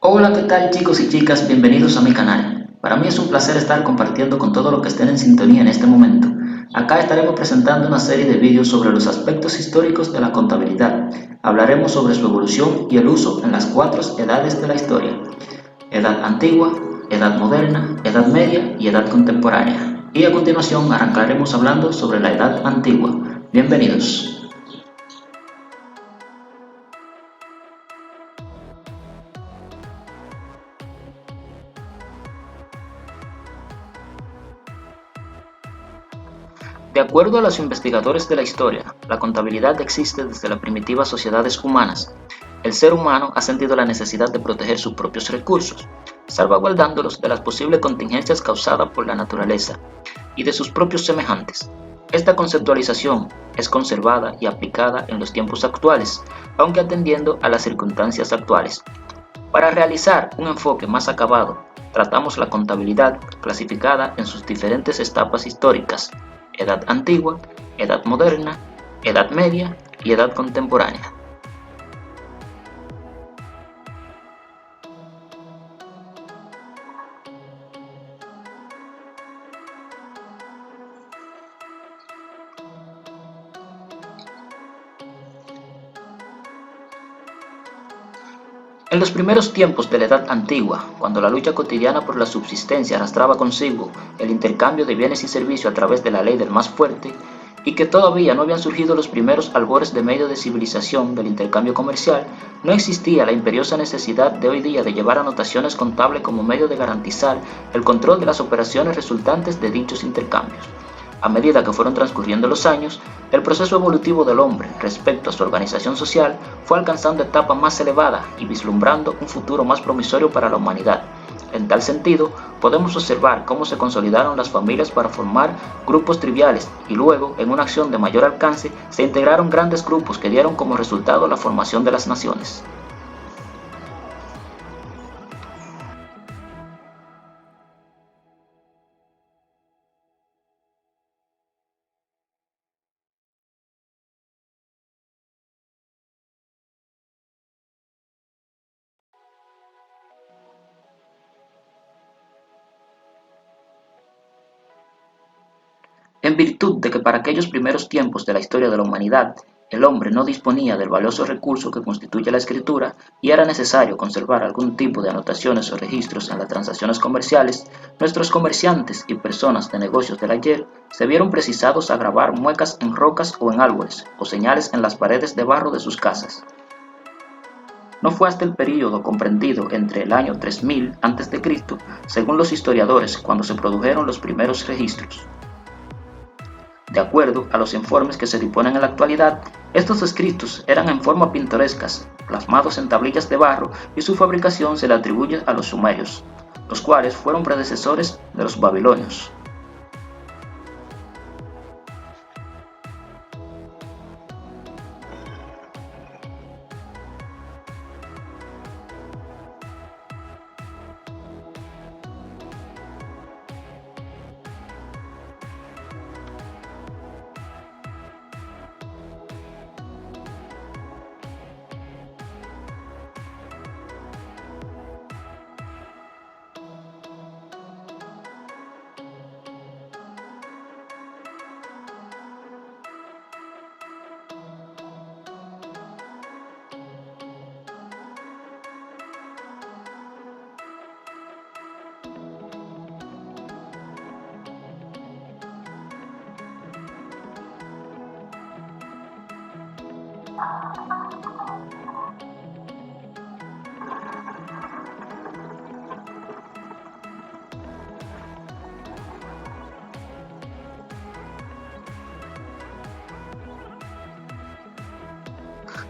Hola, ¿qué tal chicos y chicas? Bienvenidos a mi canal. Para mí es un placer estar compartiendo con todos los que estén en sintonía en este momento. Acá estaremos presentando una serie de vídeos sobre los aspectos históricos de la contabilidad. Hablaremos sobre su evolución y el uso en las 4 edades de la historia: edad antigua, edad moderna, edad media y edad contemporánea. Y a continuación arrancaremos hablando sobre la edad antigua. Bienvenidos. De acuerdo a los investigadores de la historia, la contabilidad existe desde las primitivas sociedades humanas. El ser humano ha sentido la necesidad de proteger sus propios recursos, salvaguardándolos de las posibles contingencias causadas por la naturaleza y de sus propios semejantes. Esta conceptualización es conservada y aplicada en los tiempos actuales, aunque atendiendo a las circunstancias actuales. Para realizar un enfoque más acabado, tratamos la contabilidad clasificada en sus diferentes etapas históricas: edad antigua, edad moderna, edad media y edad contemporánea. En los primeros tiempos de la Edad Antigua, cuando la lucha cotidiana por la subsistencia arrastraba consigo el intercambio de bienes y servicios a través de la ley del más fuerte, y que todavía no habían surgido los primeros albores de medio de civilización del intercambio comercial, no existía la imperiosa necesidad de hoy día de llevar anotaciones contables como medio de garantizar el control de las operaciones resultantes de dichos intercambios. A medida que fueron transcurriendo los años, el proceso evolutivo del hombre respecto a su organización social fue alcanzando etapas más elevadas y vislumbrando un futuro más promisorio para la humanidad. En tal sentido, podemos observar cómo se consolidaron las familias para formar grupos triviales y luego, en una acción de mayor alcance, se integraron grandes grupos que dieron como resultado la formación de las naciones. En virtud de que para aquellos primeros tiempos de la historia de la humanidad, el hombre no disponía del valioso recurso que constituye la escritura y era necesario conservar algún tipo de anotaciones o registros en las transacciones comerciales, nuestros comerciantes y personas de negocios del ayer se vieron precisados a grabar muecas en rocas o en árboles, o señales en las paredes de barro de sus casas. No fue hasta el período comprendido entre el año 3000 a.C., según los historiadores, cuando se produjeron los primeros registros. De acuerdo a los informes que se disponen en la actualidad, estos escritos eran en forma pintorescas, plasmados en tablillas de barro, y su fabricación se le atribuye a los sumerios, los cuales fueron predecesores de los babilonios.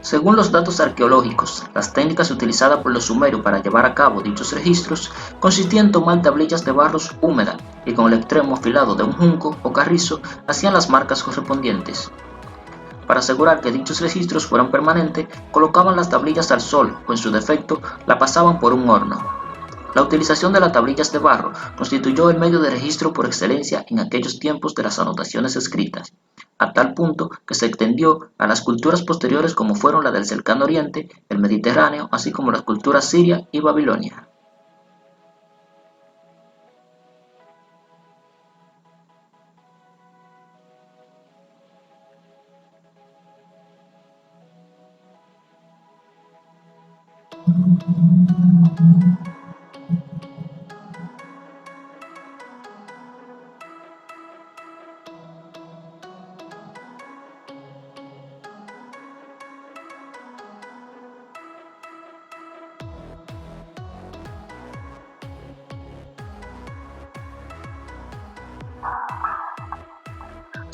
Según los datos arqueológicos, las técnicas utilizadas por los sumerios para llevar a cabo dichos registros consistían en tomar tablillas de barro húmeda y con el extremo afilado de un junco o carrizo hacían las marcas correspondientes. Para asegurar que dichos registros fueran permanentes, colocaban las tablillas al sol o, en su defecto, la pasaban por un horno. La utilización de las tablillas de barro constituyó el medio de registro por excelencia en aquellos tiempos de las anotaciones escritas. a tal punto que se extendió a las culturas posteriores como fueron la del cercano oriente, el Mediterráneo, así como las culturas siria y babilonia.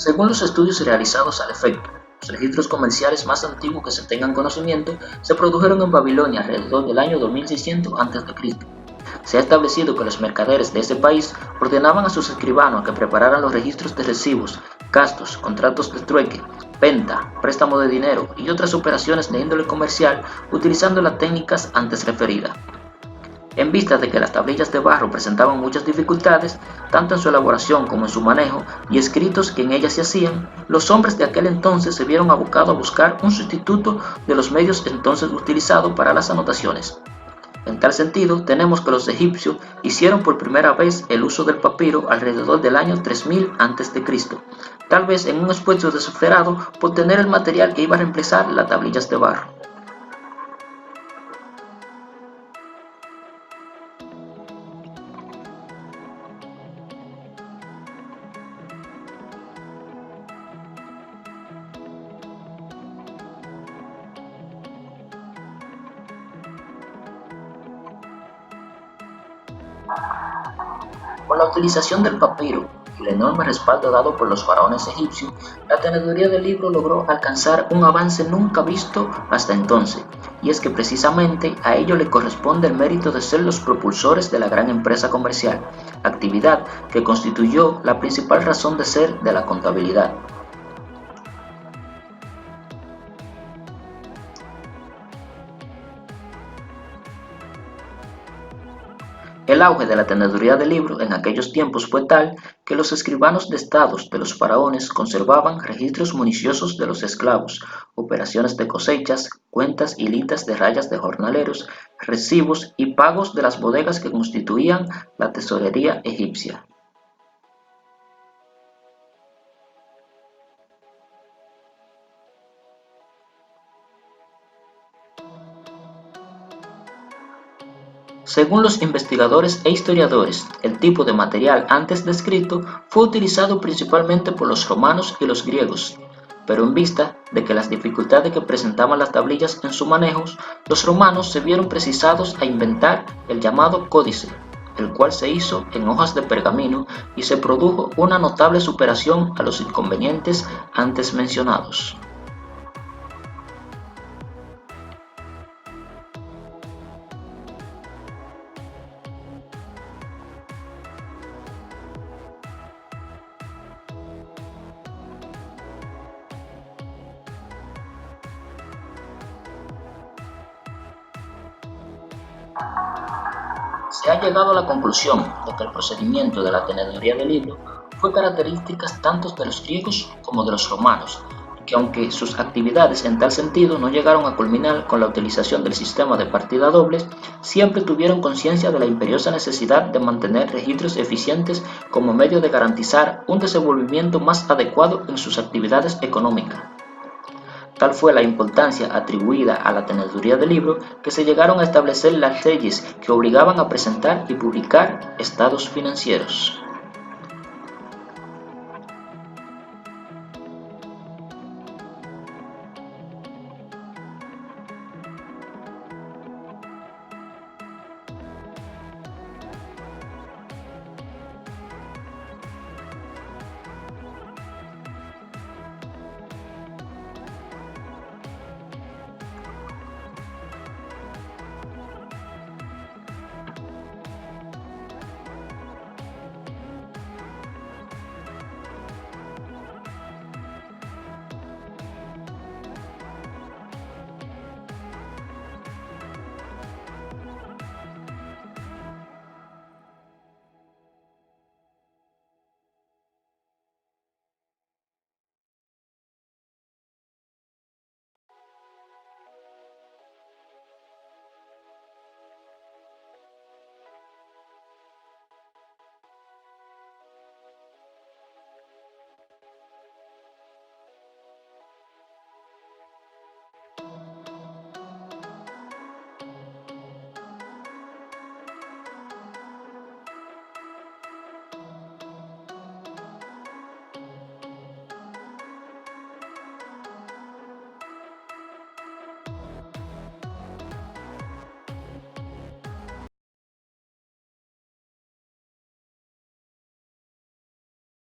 Según los estudios realizados al efecto, los registros comerciales más antiguos que se tengan conocimiento se produjeron en Babilonia alrededor del año 2600 a.C. Se ha establecido que los mercaderes de ese país ordenaban a sus escribanos a que prepararan los registros de recibos, gastos, contratos de trueque, venta, préstamo de dinero y otras operaciones de índole comercial utilizando las técnicas antes referidas. En vista de que las tablillas de barro presentaban muchas dificultades, tanto en su elaboración como en su manejo, y escritos que en ellas se hacían, los hombres de aquel entonces se vieron abocados a buscar un sustituto de los medios entonces utilizados para las anotaciones. En tal sentido, tenemos que los egipcios hicieron por primera vez el uso del papiro alrededor del año 3000 a.C., tal vez en un esfuerzo desesperado por tener el material que iba a reemplazar las tablillas de barro. Con la utilización del papiro y el enorme respaldo dado por los faraones egipcios, la teneduría del libro logró alcanzar un avance nunca visto hasta entonces, y es que precisamente a ello le corresponde el mérito de ser los propulsores de la gran empresa comercial, actividad que constituyó la principal razón de ser de la contabilidad. El auge de la teneduría de libro en aquellos tiempos fue tal que los escribanos de estados de los faraones conservaban registros minuciosos de los esclavos, operaciones de cosechas, cuentas y listas de rayas de jornaleros, recibos y pagos de las bodegas que constituían la tesorería egipcia. Según los investigadores e historiadores, el tipo de material antes descrito fue utilizado principalmente por los romanos y los griegos, pero en vista de que las dificultades que presentaban las tablillas en su manejo, los romanos se vieron precisados a inventar el llamado códice, el cual se hizo en hojas de pergamino y se produjo una notable superación a los inconvenientes antes mencionados. Se ha llegado a la conclusión de que el procedimiento de la teneduría del libro fue característica tanto de los griegos como de los romanos, que aunque sus actividades en tal sentido no llegaron a culminar con la utilización del sistema de partida doble, siempre tuvieron conciencia de la imperiosa necesidad de mantener registros eficientes como medio de garantizar un desenvolvimiento más adecuado en sus actividades económicas. Tal fue la importancia atribuida a la teneduría del libro que se llegaron a establecer las leyes que obligaban a presentar y publicar estados financieros.